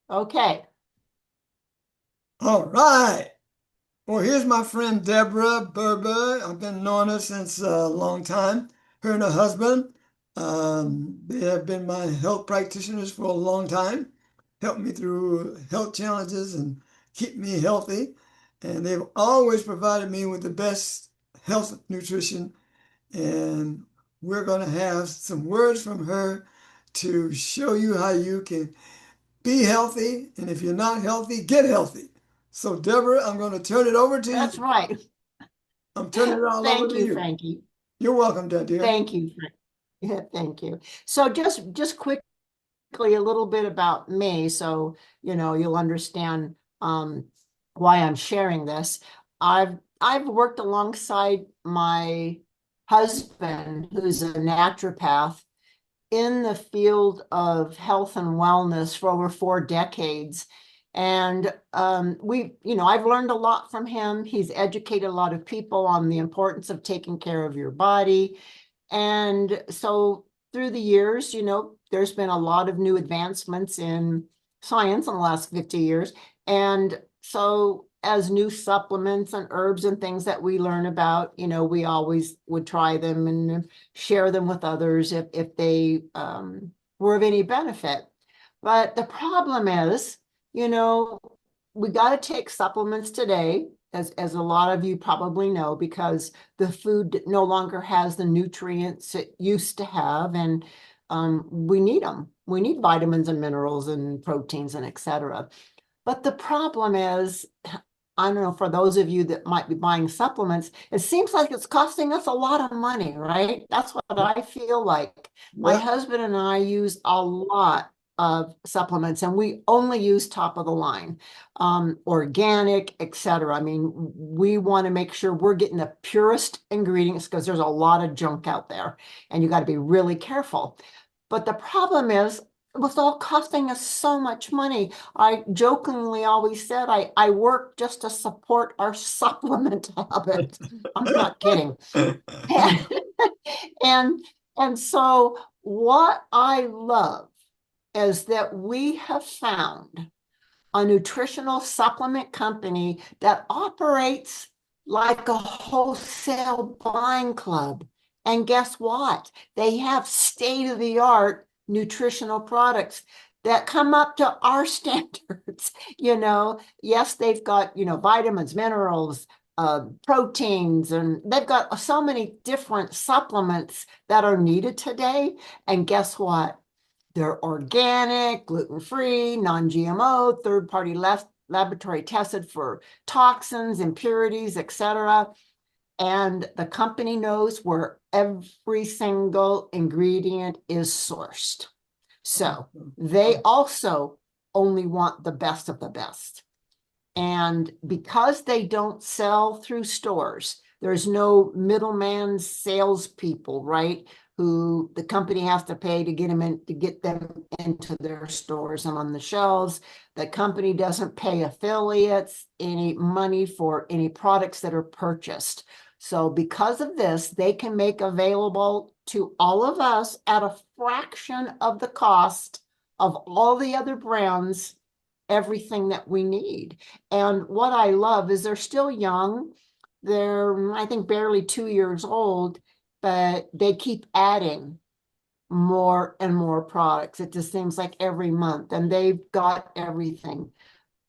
Okay. All right. Well, here's my friend Debra Burba. I've been knowing her since a long time. Her and her husband, they have been my health practitioners for a long time, helped me through health challenges and keep me healthy. And they've always provided me with the best health nutrition. And we're going to have some words from her to show you how you can be healthy, and if you're not healthy, get healthy. So, Deborah, I'm going to turn it over to That's you. right. I'm turning it all over Thank to you, you. Frankie. You're welcome, dear. Thank you, Frank. Yeah, thank you. So just quickly a little bit about me so you'll understand why I'm sharing this. I've worked alongside my husband, who's a naturopath, in the field of health and wellness for over 4 decades. And I've learned a lot from him. He's educated a lot of people on the importance of taking care of your body. And so through the years, there's been a lot of new advancements in science in the last 50 years. And so as new supplements and herbs and things that we learn about, we always would try them and share them with others if they were of any benefit. But the problem is, you know, we got to take supplements today, as a lot of you probably know, because the food no longer has the nutrients it used to have, and we need them. We need vitamins and minerals and proteins and etc. But the problem is, I don't know, for those of you that might be buying supplements, it seems like it's costing us a lot of money, right? That's what I feel like. My Yep. husband and I use a lot of supplements, and we only use top of the line, organic, etc. I mean, we want to make sure we're getting the purest ingredients because there's a lot of junk out there, and you got to be really careful. But the problem is, it was all costing us so much money. I jokingly always said I work just to support our supplement habit. I'm not kidding. And, and and so what I love is that we have found a nutritional supplement company that operates like a wholesale buying club. And guess what? They have state of the art nutritional products that come up to our standards. Yes, they've got, vitamins, minerals, proteins, and they've got so many different supplements that are needed today. And guess what? They're organic, gluten-free, non-GMO, third-party laboratory tested for toxins, impurities, etc. And the company knows where every single ingredient is sourced. So they also only want the best of the best. And because they don't sell through stores, there's no middleman salespeople, right? Who the company has to pay to get them in, to get them into their stores and on the shelves. The company doesn't pay affiliates any money for any products that are purchased. So because of this, they can make available to all of us at a fraction of the cost of all the other brands everything that we need. And what I love is they're still young. They're, I think, barely 2 years old, but they keep adding more and more products. It just seems like every month, and they've got everything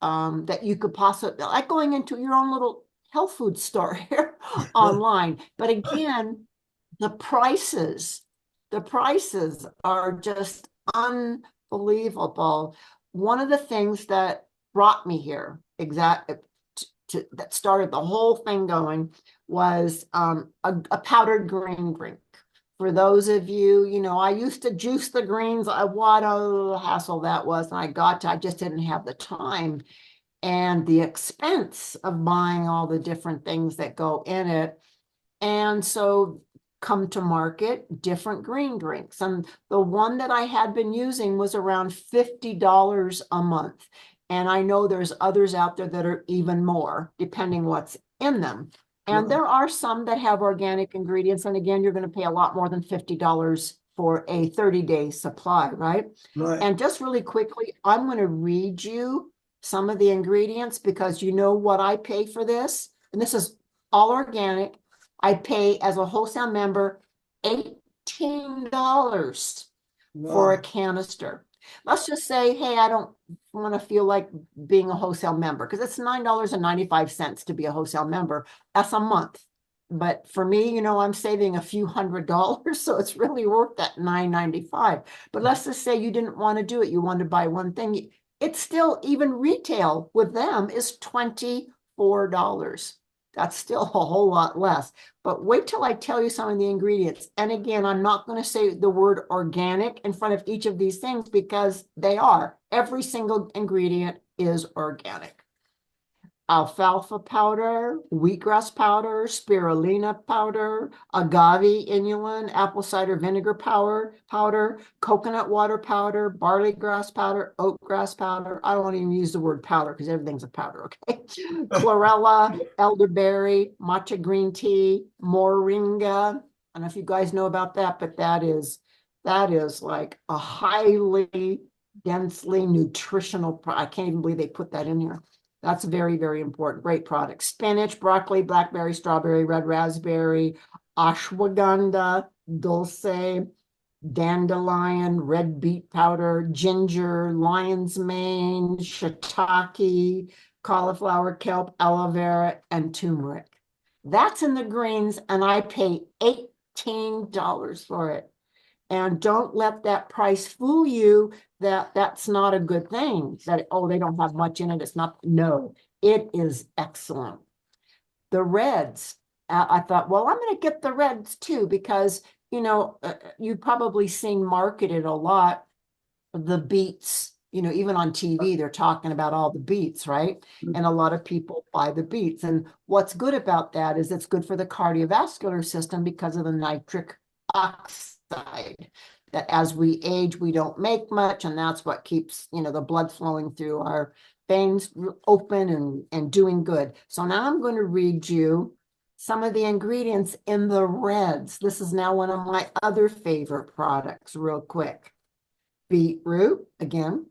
that you could possibly, like going into your own little health food store here online. But again, the prices, the prices are just unbelievable. One of the things that brought me here, that started the whole thing going, was a powdered green drink. For those of you, I used to juice the greens. What a hassle that was. And I just didn't have the time and the expense of buying all the different things that go in it. And so come to market different green drinks. And the one that I had been using was around $50 a month. And I know there's others out there that are even more, depending what's in them. And Right. there are some that have organic ingredients. And again, you're going to pay a lot more than $50 for a 30-day supply, right? Right. And just really quickly, I'm going to read you some of the ingredients because you know what I pay for this, and this is all organic. I pay as a wholesale member $18 for a Wow. canister. Let's just say, hey, I don't want to feel like being a wholesale member because it's $9.95 to be a wholesale member. That's a month. But for me, you know, I'm saving a few $100s, so it's really worth that $9.95. But let's just say you didn't want to do it. You wanted to buy one thing. It's still, even retail with them is $24. That's still a whole lot less. But wait till I tell you some of the ingredients. And again, I'm not going to say the word organic in front of each of these things because they are. Every single ingredient is organic. Alfalfa powder, wheatgrass powder, spirulina powder, agave inulin, apple cider vinegar powder, coconut water powder, barley grass powder, oat grass powder. I don't want to even use the word powder because everything's a powder, okay? Chlorella, elderberry, matcha green tea, moringa. I don't know if you guys know about that, but that is like a highly densely nutritional. I can't even believe they put that in here. That's very, very important. Great product. Spinach, broccoli, blackberry, strawberry, red raspberry, ashwagandha, dulce, dandelion, red beet powder, ginger, lion's mane, shiitake, cauliflower, kelp, aloe vera, and turmeric. That's in the greens, and I pay $18 for it. And don't let that price fool you that that's not a good thing, that, oh, they don't have much in it. It's not. No, it is excellent. The reds, I thought, well, I'm going to get the reds too, because, you know, you've probably seen marketed a lot the beets, you know, even on TV, they're talking about all the beets, right? And a lot of people buy the beets. And what's good about that is it's good for the cardiovascular system because of the nitric oxide that as we age, we don't make much. And that's what keeps, you know, the blood flowing through our veins open and doing good. So now I'm going to read you some of the ingredients in the reds. This is now one of my other favorite products, real quick. Beetroot, again,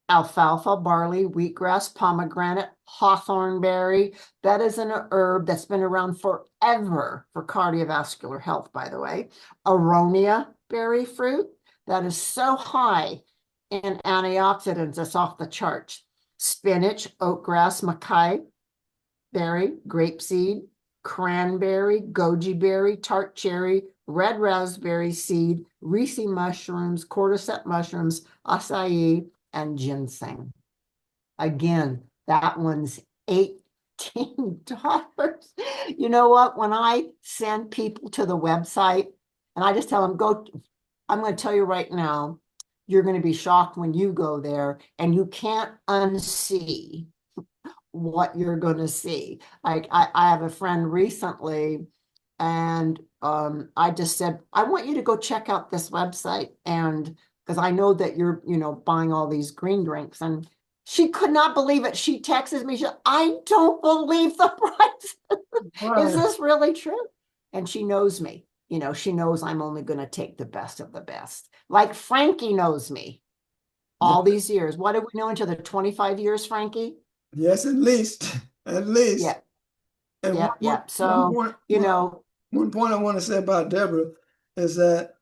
alfalfa, barley, wheatgrass, pomegranate, hawthornberry. That is an herb that's been around forever for cardiovascular health, by the way. Aronia berry fruit, that is so high in antioxidants, it's off the charts. Spinach, oatgrass, mackay berry, grapeseed, cranberry, goji berry, tart cherry, red raspberry seed, Reese mushrooms, cordyceps mushrooms, acai, and ginseng. Again, that one's $18. You know what? When I send people to the website and I just tell them, go, I'm going to tell you right now, you're going to be shocked when you go there and you can't unsee what you're going to see. Like I have a friend recently and I just said, I want you to go check out this website. And because I know that you're, you know, buying all these green drinks. And she could not believe it. She texted me, she said, I don't believe the price. Is this really true? And she knows me. You know, she knows I'm only going to take the best of the best. Like Frankie knows me all these years. What did we know each other? 25 years, Frankie? Yes, at least. At least. Yeah. And Yeah. So, you know, one point I want to say about Deborah is that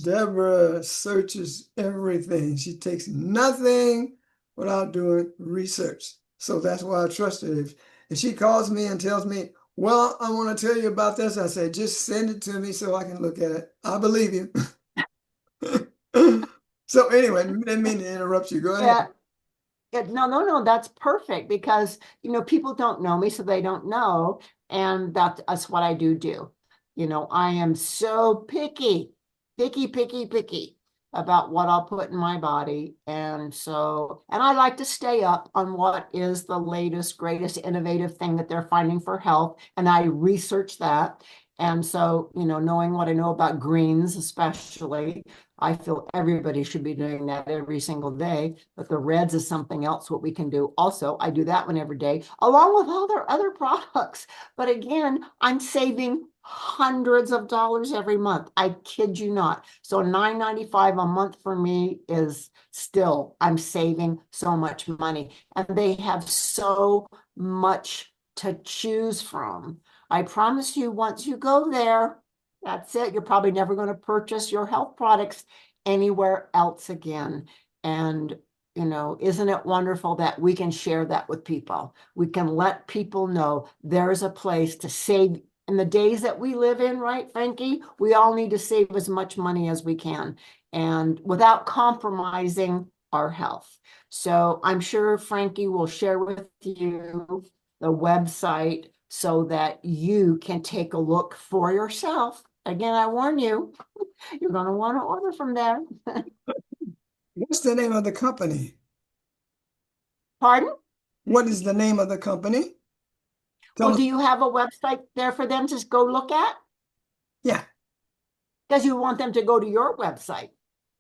Deborah searches everything. She takes nothing without doing research. So that's why I trust her. If she calls me and tells me, well, I want to tell you about this, I say, just send it to me so I can look at it. I believe you. So anyway, didn't mean to interrupt you. Go ahead. No, that's perfect because, you know, people don't know me, so they don't know. And that's what I do. You know, I am so picky about what I'll put in my body. And so, and I like to stay up on what is the latest, greatest, innovative thing that they're finding for health. And I research that. And so, you know, knowing what I know about greens, especially, I feel everybody should be doing that every single day. But the reds is something else what we can do. Also, I do that one every day, along with all their other products. But again, I'm saving hundreds of dollars every month. I kid you not. So $9.95 a month for me is still, I'm saving so much money. And they have so much to choose from. I promise you, once you go there, that's it. You're probably never going to purchase your health products anywhere else again. And isn't it wonderful that we can share that with people? We can let people know there's a place to save in the days that we live in, right, Frankie? We all need to save as much money as we can and without compromising our health. So I'm sure Frankie will share with you the website so that you can take a look for yourself. Again, I warn you, you're going to want to order from there. What's the name of the company? Pardon? What is the name of the company? Well, Tell us. do you have a website there for them to go look at? Yeah. Because you want them to go to your website.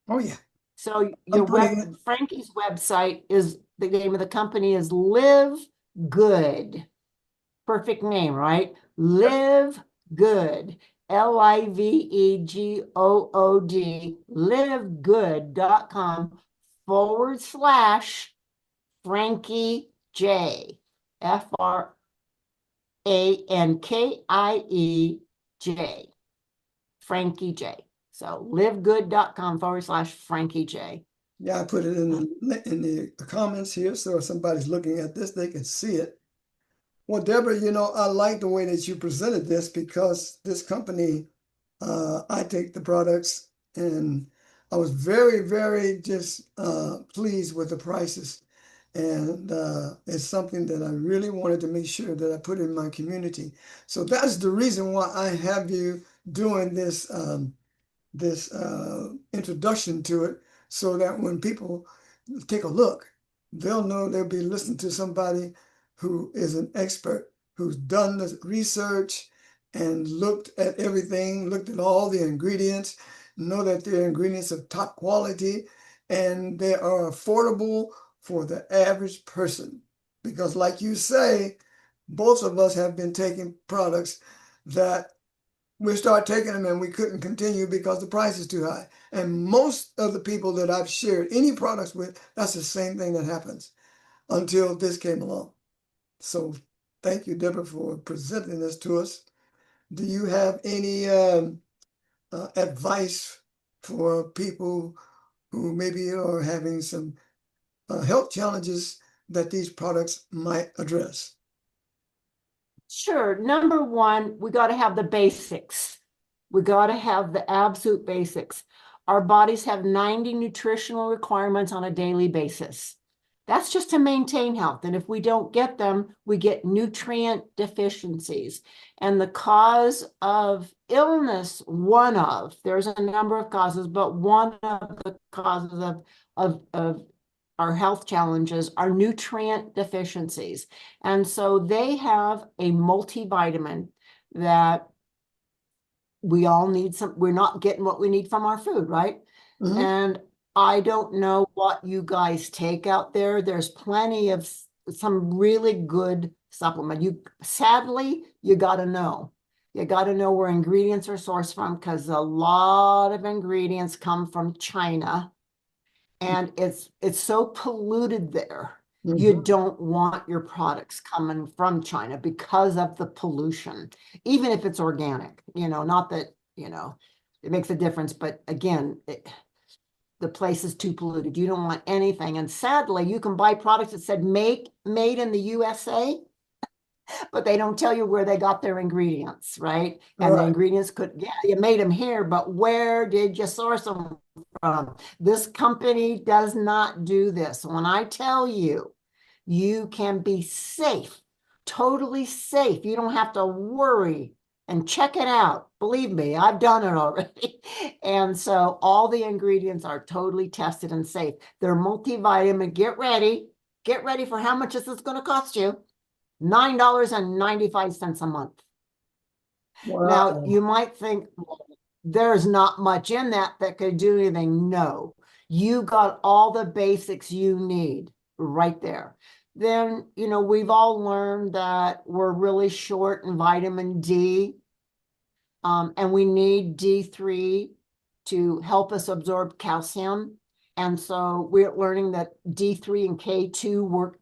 Oh, yeah. So I'm putting it. Frankie's website is, the name of the company is Live Good. Perfect name, right? Live Good. LIVEGOOD. livegood.com/Frankie J. FRANKIEJ. Frankie J. So livegood.com/Frankie J. Yeah, I put it in the comments here, so if somebody's looking at this, they can see it. Well, Deborah, I like the way that you presented this because this company, I take the products and I was very, very just pleased with the prices. And it's something that I really wanted to make sure that I put in my community. So that's the reason why I have you doing this introduction to it, so that when people take a look, they'll know they'll be listening to somebody who is an expert, who's done the research and looked at everything, looked at all the ingredients, know that their ingredients are top quality and they are affordable for the average person. Because like you say, both of us have been taking products that we start taking them and we couldn't continue because the price is too high. And most of the people that I've shared any products with, that's the same thing that happens until this came along. So thank you, Deborah, for presenting this to us. Do you have any advice for people who maybe are having some health challenges that these products might address? Sure. Number one, we got to have the basics. We got to have the absolute basics. Our bodies have 90 nutritional requirements on a daily basis. That's just to maintain health. And if we don't get them, we get nutrient deficiencies. And the cause of illness, there's a number of causes, but one of the causes of our health challenges are nutrient deficiencies. And so they have a multivitamin that we all need we're not getting what we need from our food, right? Mhm. And I don't know what you guys take out there. There's plenty of some really good supplement. Sadly, you got to know. You got to know where ingredients are sourced from, because a lot of ingredients come from China. And it's so polluted there. You Mhm. don't want your products coming from China because of the pollution, even if it's organic, not that, it makes a difference. But again, the place is too polluted. You don't want anything. And sadly, you can buy products that said made in the USA, but they don't tell you where they got their ingredients, right? And the Right. ingredients you made them here, but where did you source them from? This company does not do this. When I tell you, you can be safe, totally safe. You don't have to worry and check it out. Believe me, I've done it already. And so all the ingredients are totally tested and safe. They're multivitamin. Get ready. Get ready for how much this is going to cost you. $9.95 a month. Now, Wow. you might think, well, there's not much in that could do anything. No, you got all the basics you need right there. Then, we've all learned that we're really short in vitamin D. And we need D3 to help us absorb calcium. And so we're learning that D3 and K2 work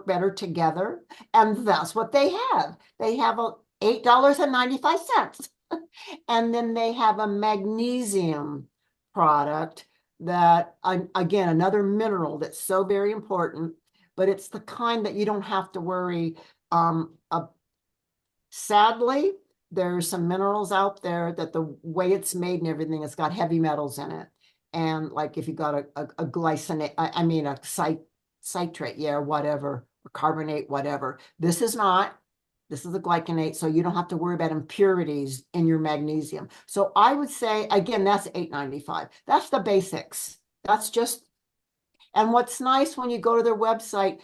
better together. And that's what they have. They have $8.95. And then they have a magnesium product that, again, another mineral that's so very important, but it's the kind that you don't have to worry. Sadly, there's some minerals out there that the way it's made and everything, it's got heavy metals in it. And like if you got a glycinate, I mean a citrate, yeah, whatever, or carbonate, whatever. This is not. This is a glycinate, so you don't have to worry about impurities in your magnesium. So I would say, again, that's $8.95. That's the basics. That's just, and what's nice when you go to their website,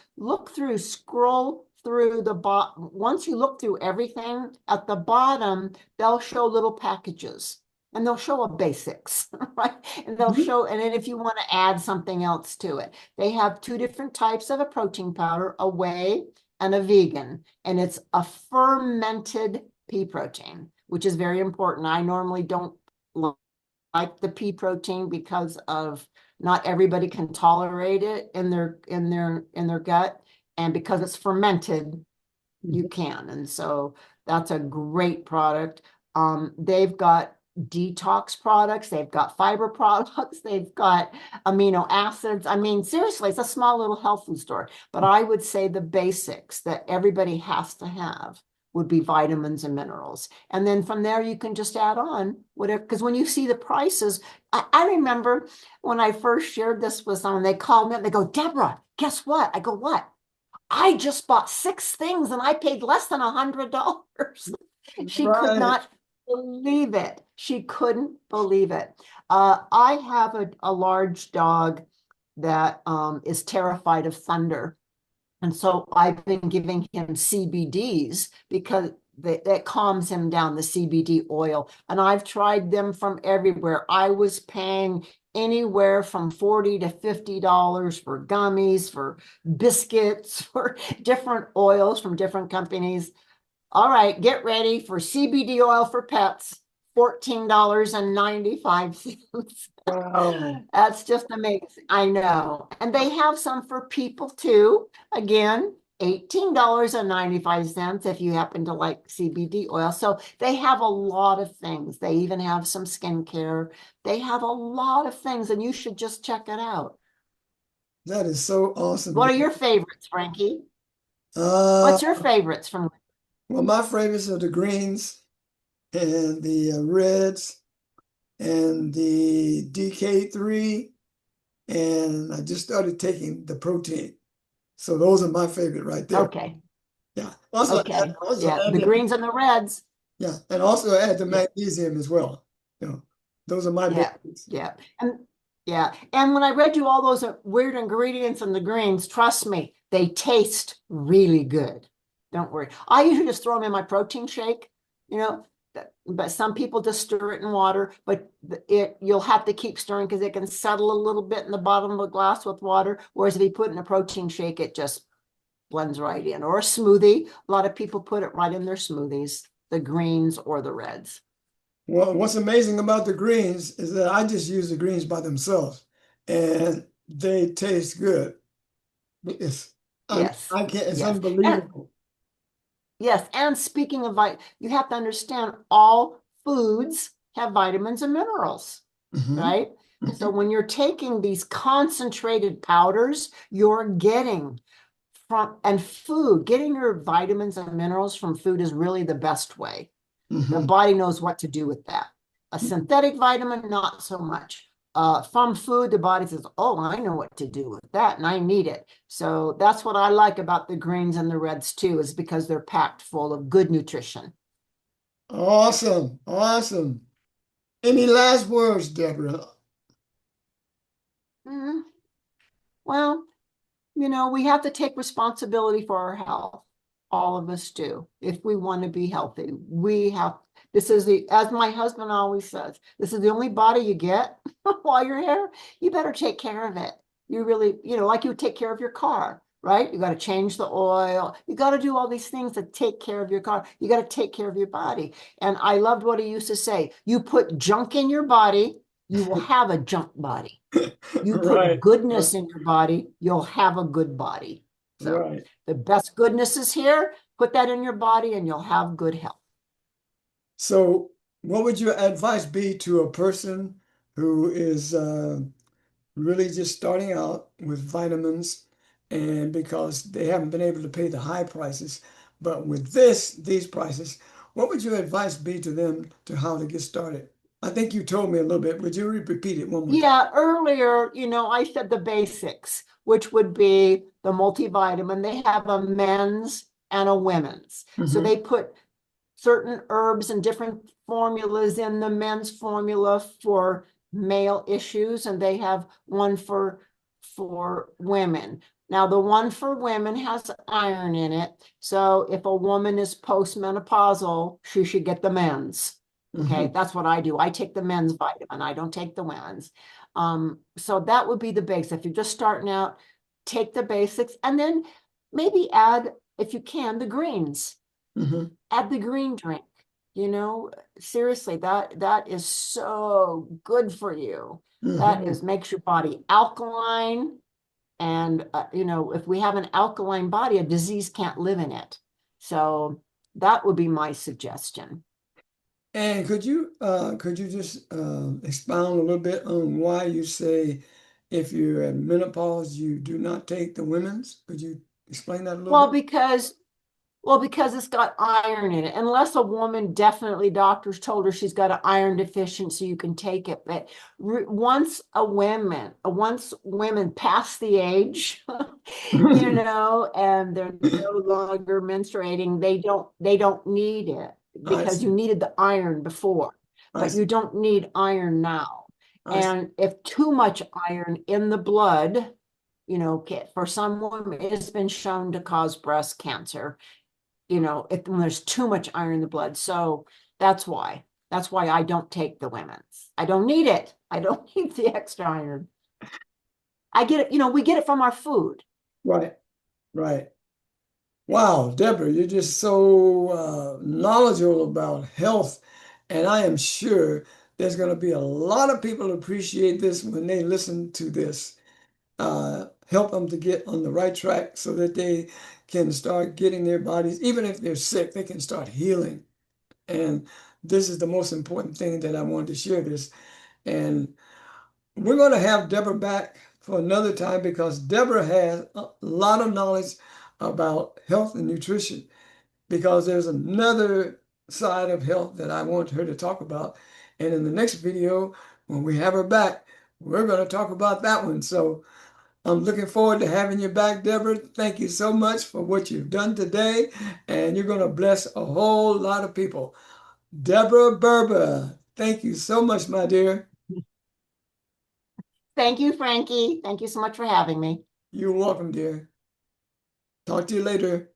scroll through the bottom. Once you look through everything, at the bottom, they'll show little packages. And they'll show a basics, right? And they'll show, and then if you want to add something else to it, they have 2 different types of a protein powder, a whey and a vegan. And it's a fermented pea protein, which is very important. I normally don't like the pea protein because of not everybody can tolerate it in their gut. And because it's fermented, you can. And so that's a great product. They've got detox products, they've got fiber products, they've got amino acids. I mean, seriously, it's a small little health food store. But I would say the basics that everybody has to have would be vitamins and minerals. And then from there, you can just add on whatever, because when you see the prices, I remember when I first shared this with someone, they called me up, they go, Deborah, guess what? I go, what? I just bought 6 things and I paid less than $100. She could not believe it. She couldn't believe it. I have a large dog that is terrified of thunder. And so I've been giving him CBDs because that calms him down, the CBD oil. And I've tried them from everywhere. I was paying anywhere from $40 to $50 for gummies, for biscuits, for different oils from different companies. All right, get ready for CBD oil for pets, $14.95. Wow. That's just amazing. I know. And they have some for people too. Again, $18.95 if you happen to like CBD oil. So they have a lot of things. They even have some skincare. They have a lot of things, and you should just check it out. That is so awesome. What are your favorites, Frankie? Uh, What's your favorites from? well, my favorites are the greens and the reds and the DK3, and I just started taking the protein. So those are my favorite right there. Okay. Yeah. Okay. Yeah, the greens and the reds. Yeah, and also add the Yeah. magnesium as well. You know, those are my Yeah. favorites. Yeah. And when I read you all those weird ingredients in the greens, trust me, they taste really good. Don't worry. I usually just throw them in my protein shake, you know, but some people just stir it in water, but you'll have to keep stirring because it can settle a little bit in the bottom of a glass with water. Whereas if you put it in a protein shake, it just blends right in. Or a smoothie. A lot of people put it right in their smoothies, the greens or the reds. Well, what's amazing about the greens is that I just use the greens by themselves and they taste good. It's, Yes. I can't, it's Yes. unbelievable. Yes, and speaking of you have to understand all foods have vitamins and minerals, right? So when you're taking these concentrated powders, you're getting getting your vitamins and minerals from food is really the best way. The body knows what to do with that. A synthetic vitamin, not so much. From food, the body says, oh, I know what to do with that, and I need it. So that's what I like about the greens and the reds too, is because they're packed full of good nutrition. Awesome. Awesome. Any last words, Deborah? Well, we have to take responsibility for our health. All of us do. If we want to be healthy, as my husband always says, this is the only body you get while you're here. You better take care of it. You really, like you take care of your car. right? You got to change the oil. You got to do all these things to take care of your car. You got to take care of your body. And I loved what he used to say. You put junk in your body, you will have a junk body. You put Right, goodness in your body, you'll have a good body. So right. the best goodness is here. Put that in your body and you'll have good health. So, what would your advice be to a person who is really just starting out with vitamins, and because they haven't been able to pay the high prices, but with these prices, what would your advice be to them to how to get started? I think you told me a little bit. Would you repeat it one more time? Yeah, earlier, I said the basics, which would be the multivitamin. They have a men's and a women's. So Hmm. they put certain herbs and different formulas in the men's formula for male issues, and they have one for women. Now, the one for women has iron in it. So if a woman is postmenopausal, she should get the men's. Okay, Hmm. that's what I do. I take the men's vitamin. I don't take the women's. So that would be the basics. If you're just starting out, take the basics and then maybe add, if you can, the greens. Hmm. Add the green drink. Seriously, that is so good for you. That Hmm. is makes your body alkaline. And if we have an alkaline body, a disease can't live in it. So that would be my suggestion. And could you just expound a little bit on why you say if you're at menopause you do not take the women's? Could you explain that a little Well, bit? because Well, because it's got iron in it. Unless a woman definitely doctors told her she's got an iron deficiency, you can take it. But once women pass the age, and they're no longer menstruating, they don't need it I because you see. needed the iron before, I but you see. don't need iron now. I see. And if too much iron in the blood, for some women, it's been shown to cause breast cancer when there's too much iron in the blood. So that's why. That's why I don't take the women's. I don't need it. I don't need the extra iron. I get it, we get it from our food. Right. Right. Wow, Deborah, you're just so knowledgeable about health, and I am sure there's going to be a lot of people who appreciate this when they listen to this. Help them to get on the right track so that they can start getting their bodies, even if they're sick, they can start healing. And this is the most important thing that I wanted to share this. And we're going to have Deborah back for another time because Deborah has a lot of knowledge about health and nutrition, because there's another side of health that I want her to talk about. And in the next video, when we have her back, we're going to talk about that one. So I'm looking forward to having you back, Deborah. Thank you so much for what you've done today. And you're going to bless a whole lot of people. Debra Burba, thank you so much, my dear. Thank you, Frankie. Thank you so much for having me. You're welcome, dear. Talk to you later.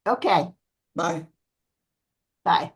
Okay, Bye. bye.